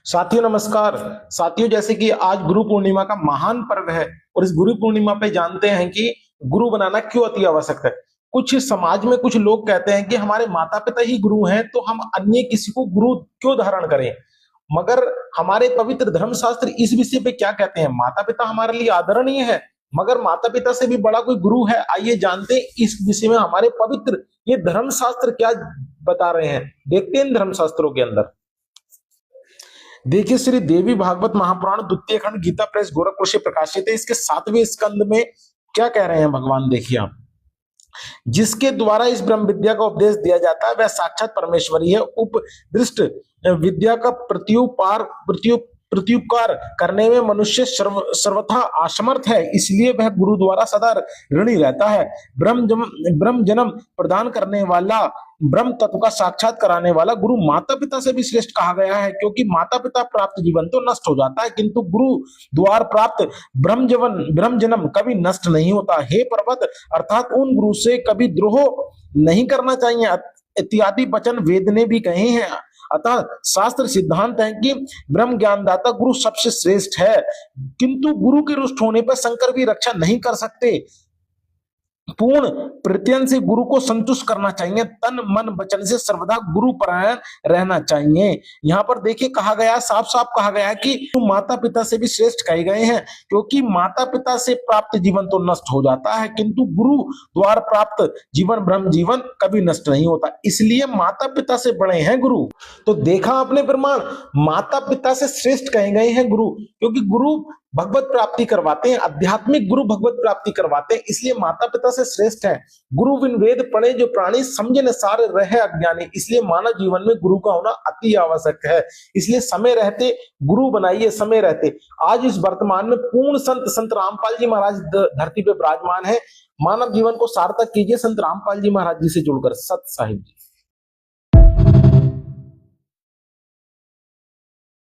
साथियों नमस्कार। साथियों, जैसे कि आज गुरु पूर्णिमा का महान पर्व है और इस गुरु पूर्णिमा पे जानते हैं कि गुरु बनाना क्यों अति आवश्यक है। कुछ समाज में कुछ लोग कहते हैं कि हमारे माता पिता ही गुरु हैं, तो हम अन्य किसी को गुरु क्यों धारण करें। मगर हमारे पवित्र धर्मशास्त्र इस विषय पे क्या कहते हैं। माता पिता हमारे लिए आदरणीय है, मगर माता पिता से भी बड़ा कोई गुरु है। आइए जानते हैं इस विषय में हमारे पवित्र ये धर्मशास्त्र क्या बता रहे हैं। देखते हैं इन धर्मशास्त्रों के अंदर। देखिए, श्री देवी भागवत महापुराण द्वितीय खंड गीता प्रेस गोरखपुर से प्रकाशित है। इसके 7वें स्कंद में क्या कह रहे हैं भगवान, देखिए आप। जिसके द्वारा इस ब्रह्म विद्या का उपदेश दिया जाता है वह साक्षात परमेश्वर ही है। उपदृष्ट विद्या का प्रत्युपकार करने में मनुष्य सर्वथा असमर्थ है, इसलिए वह गुरु द्वारा सदा ऋणी रहता है। ब्रह्म जन्म प्रदान करने वाला, ब्रह्म तत्व का साक्षात कराने वाला गुरु माता पिता से भी श्रेष्ठ कहा गया है, क्योंकि माता पिता प्राप्त जीवन तो नष्ट हो जाता है, किंतु गुरु द्वार प्राप्त ब्रह्म जन्म कभी नष्ट नहीं होता। हे पर्वत, अर्थात उन गुरु से कभी द्रोह नहीं करना चाहिए इत्यादि वचन वेद ने भी कहे हैं। अतः शास्त्र सिद्धांत है कि ब्रह्म ज्ञानदाता गुरु सबसे श्रेष्ठ है, किंतु गुरु के रुष्ट होने पर शंकर भी रक्षा नहीं कर सकते। पूर्ण प्रत्ययन से गुरु को संतुष्ट करना चाहिए, तन मन वचन से सर्वदा गुरु परायण रहना चाहिए। यहाँ पर देखिए कहा गया, साफ साफ कहा गया कि तुम माता पिता से भी श्रेष्ठ कहे गए हैं, क्योंकि माता पिता से प्राप्त जीवन तो नष्ट हो जाता है, किंतु गुरु द्वारा प्राप्त जीवन ब्रह्म जीवन कभी नष्ट नहीं होता। इसलिए माता पिता से बड़े हैं गुरु। तो देखा आपने प्रमाण, माता पिता से श्रेष्ठ कहे गए हैं गुरु, क्योंकि गुरु भगवत प्राप्ति करवाते हैं, आध्यात्मिक गुरु भगवत प्राप्ति करवाते हैं, इसलिए माता पिता से श्रेष्ठ है। गुरु बिन वेद पढ़े जो प्राणी, समझे न सार रहे अज्ञानी। इसलिए मानव जीवन में गुरु का होना अति आवश्यक है। इसलिए समय रहते गुरु बनाइए, समय रहते। आज इस वर्तमान में पूर्ण संत रामपाल जी महाराज धरती पे विराजमान है। मानव जीवन को सार्थक कीजिए संत रामपाल जी महाराज जी से जुड़कर। सत साहिब जी।